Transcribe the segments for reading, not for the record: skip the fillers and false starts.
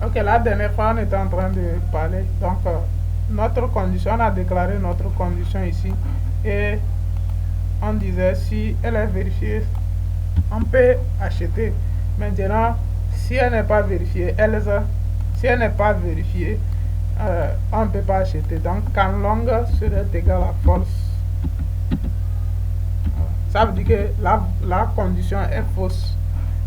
Ok, la dernière fois, on était en train de parler. Donc, notre condition, on a déclaré notre condition ici. Et on disait si elle est vérifiée, on peut acheter. Maintenant, si elle n'est pas vérifiée, si elle n'est pas vérifiée, on ne peut pas acheter. Donc, quand long serait égal à false. Ça veut dire que la condition est fausse.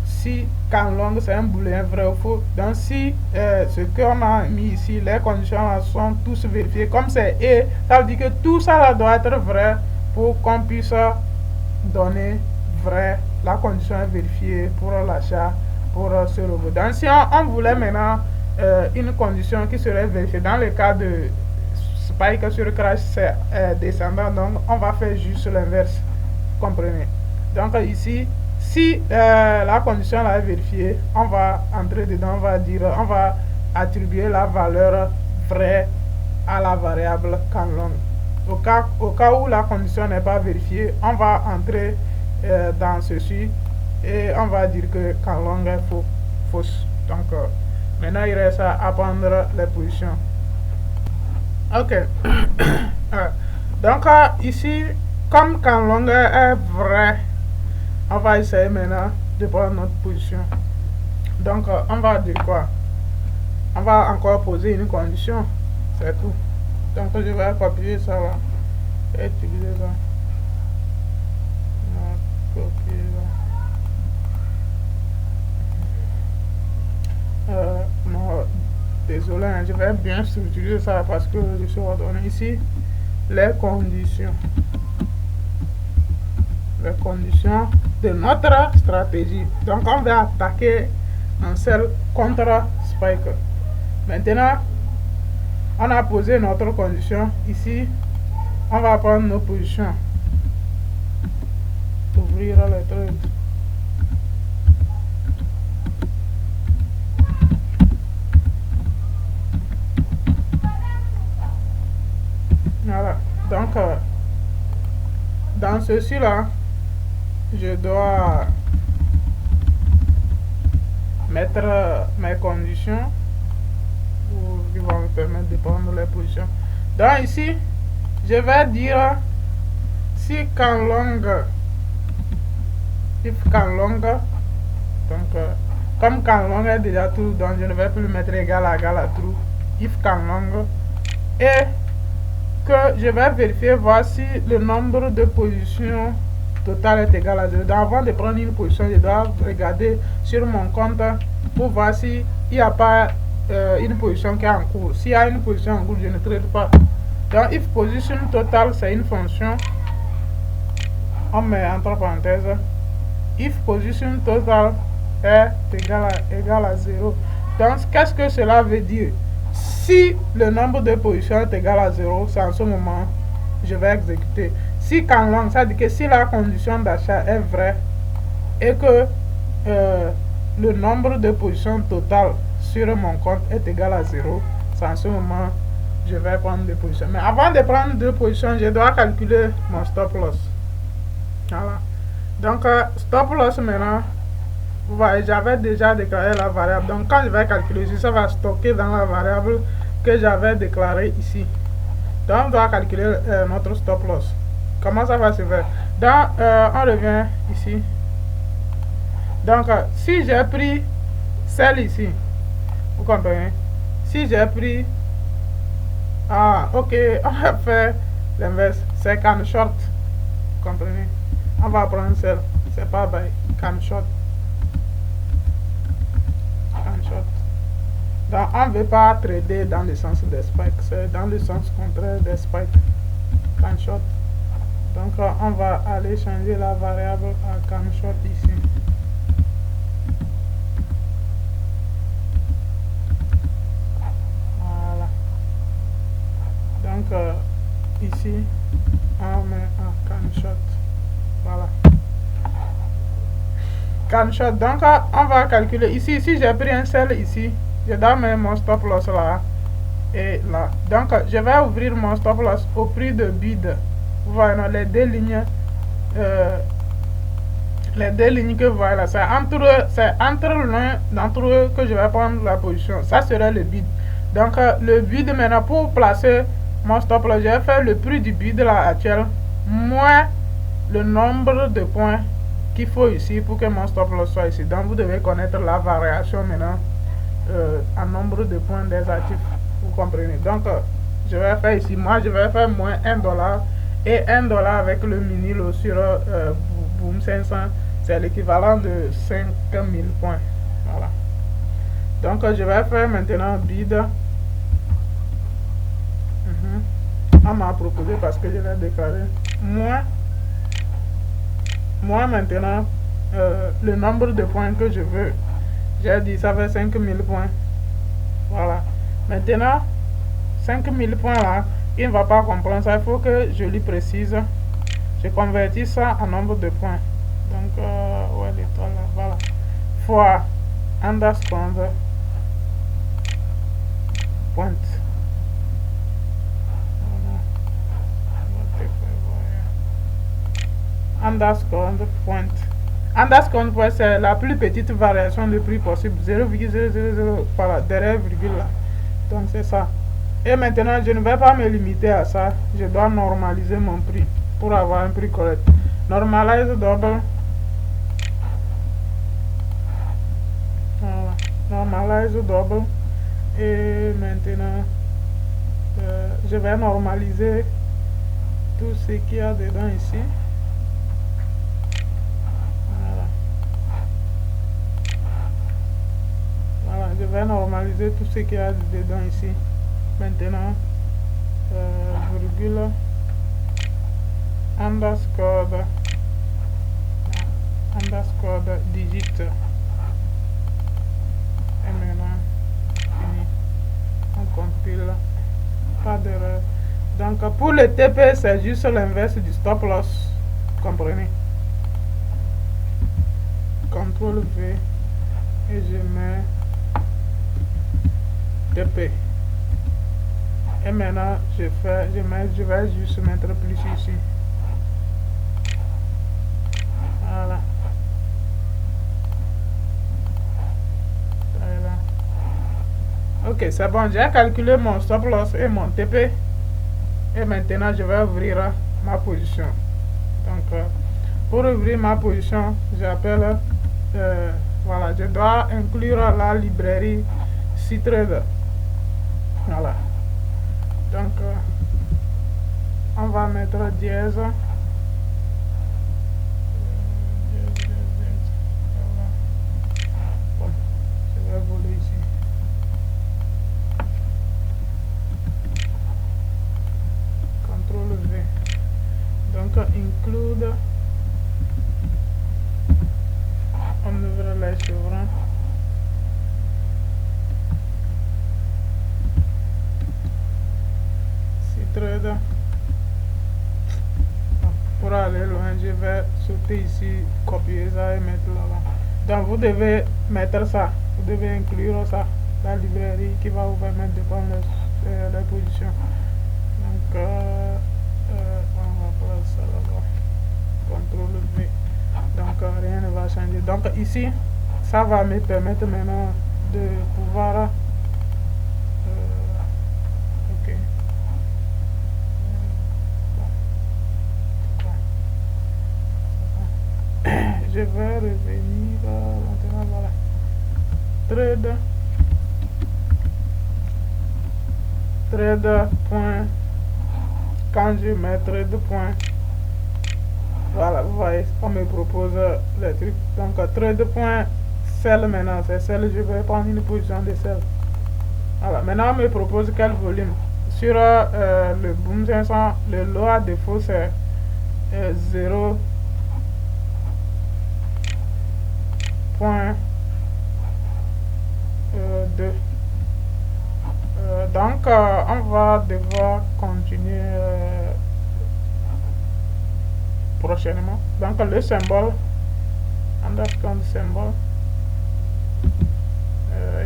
Si quand long c'est un booléen vrai ou faux. Donc si ce qu'on a mis ici, les conditions là sont tous vérifiées, comme c'est et, ça veut dire que tout ça là doit être vrai pour qu'on puisse donner vrai. La condition est vérifiée pour l'achat, pour ce robot. Donc si on voulait maintenant une condition qui serait vérifiée, dans le cas de Spike sur Crash c'est descendant, donc on va faire juste l'inverse. Comprenez? Donc ici, si la condition là est vérifiée, on va entrer dedans, on va attribuer la valeur vraie à la variable canlong. Au cas où la condition n'est pas vérifiée, on va entrer dans ceci et on va dire que canlong est fausse. Donc maintenant il reste à apprendre les positions. Ok. Donc ici, comme canlong est vrai, on va essayer maintenant de prendre notre position. Donc on va dire quoi? On va encore poser une condition, c'est tout. Donc je vais copier ça là et utiliser ça. Copier ça. Non, désolé, hein, je vais bien structurer ça parce que je suis ordonné ici. Les conditions de notre stratégie. Donc on va attaquer un seul contre Spike. Maintenant, on a posé notre condition. Ici, on va prendre nos positions. Ouvrir les trucs. Voilà. Donc, dans ceci-là, je dois mettre mes conditions qui vont me permettre de prendre les positions. Donc ici, je vais dire si canlong, if canlong, donc comme canlong est déjà true, donc je ne vais plus mettre égal à true, if canlong, et que je vais vérifier voir si le nombre de positions total est égal à 0. Donc avant de prendre une position, je dois regarder sur mon compte pour voir s'il n'y a pas une position qui est en cours. S'il y a une position en cours, je ne traite pas. Donc if position total, c'est une fonction. On met entre parenthèses if position total est égal à 0. Donc qu'est-ce que cela veut dire? Si le nombre de positions est égal à 0, c'est en ce moment je vais exécuter. Si canlong, ça veut dire que si la condition d'achat est vraie et que le nombre de positions totales sur mon compte est égal à 0, c'est en ce moment je vais prendre des positions. Mais avant de prendre deux positions, je dois calculer mon stop loss. Voilà. Donc stop loss maintenant, vous voyez, j'avais déjà déclaré la variable. Donc quand je vais calculer, ça va stocker dans la variable que j'avais déclarée ici. Donc on doit calculer notre stop loss. Comment ça va se faire? Donc on revient ici. Donc si j'ai pris celle ici, vous comprenez? Si j'ai pris ok, on va faire l'inverse, c'est can short, vous comprenez? On va prendre celle, c'est pas by can short. Donc on ne veut pas trader dans le sens des spikes, c'est dans le sens contraire des spikes. Can short. Donc on va aller changer la variable à can short ici. Voilà. Donc ici on met un can short. Voilà. Can short. Donc on va calculer ici. Si j'ai pris un seul ici, je dois mettre mon stop loss là et là. Donc je vais ouvrir mon stop loss au prix de bid. Vous voyez les deux lignes les deux lignes que vous voyez là, c'est entre l'un d'entre eux que je vais prendre la position. Ça serait le bid. Donc le bid maintenant, pour placer mon stop loss, je vais faire le prix du bid là actuel moins le nombre de points qu'il faut ici pour que mon stop loss soit ici. Donc vous devez connaître la variation maintenant en nombre de points des actifs. Vous comprenez? Donc je vais faire ici, moi je vais faire moins $1 et $1 avec le mini lot sur Boom 500, c'est l'équivalent de 5000 points. Voilà. Donc je vais faire maintenant bid. On m'a proposé parce que je l'ai déclaré moins maintenant le nombre de points que je veux. J'ai dit ça fait 5000 points. Voilà. Maintenant 5000 points là, il ne va pas comprendre ça. Il faut que je lui précise. Je convertis ça en nombre de points. Donc ouais, l'étoile là, voilà. Fois underscore point. Underscore point. Underscore point, c'est la plus petite variation de prix possible. 0,000, voilà, derrière virgule là. Donc c'est ça. Et maintenant, je ne vais pas me limiter à ça. Je dois normaliser mon prix pour avoir un prix correct. Normalize double. Voilà. Normalize double. Et maintenant, je vais normaliser tout ce qu'il y a dedans ici. Voilà, je vais normaliser tout ce qu'il y a dedans ici. Maintenant, virgule, underscore digit. Et maintenant, fini. On compile. Pas d'erreur. Donc, pour le TP, c'est juste l'inverse du stop loss. Comprenez? CTRL V. Et je mets TP. Et maintenant je vais juste mettre plus ici. Voilà. Ok, c'est bon, j'ai calculé mon stop loss et mon TP. Et maintenant je vais ouvrir ma position. Donc pour ouvrir ma position, j'appelle voilà, je dois inclure la librairie CTrader. Voilà. Donc on va mettre dièse. Voilà. Bon, je vais voler ici. CTRL V. Donc include. On ouvre les chevrons. CTrader. Pour aller loin, je vais sauter ici, copier ça et mettre là-bas. Donc vous devez mettre ça, vous devez inclure ça, la librairie qui va vous permettre de prendre les positions. Donc on va placer ça là-bas. CTRL V. Donc rien ne va changer. Donc ici, ça va me permettre maintenant de pouvoir ok. Je vais revenir maintenant, voilà. Trade point. Quand je mets trade point, voilà, vous voyez, on me propose les trucs. Donc trade point sell maintenant, c'est sell, je vais prendre une position de sell. Voilà, maintenant on me propose quel volume. Sur le Boom 500, le lot à défaut c'est 0.2. Donc on va devoir continuer prochainement. Donc le symbole, underscore symbole,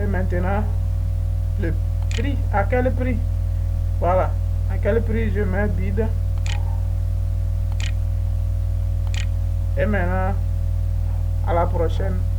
et maintenant le prix, à quel prix, voilà, à quel prix je mets bid. Et maintenant À la prochaine.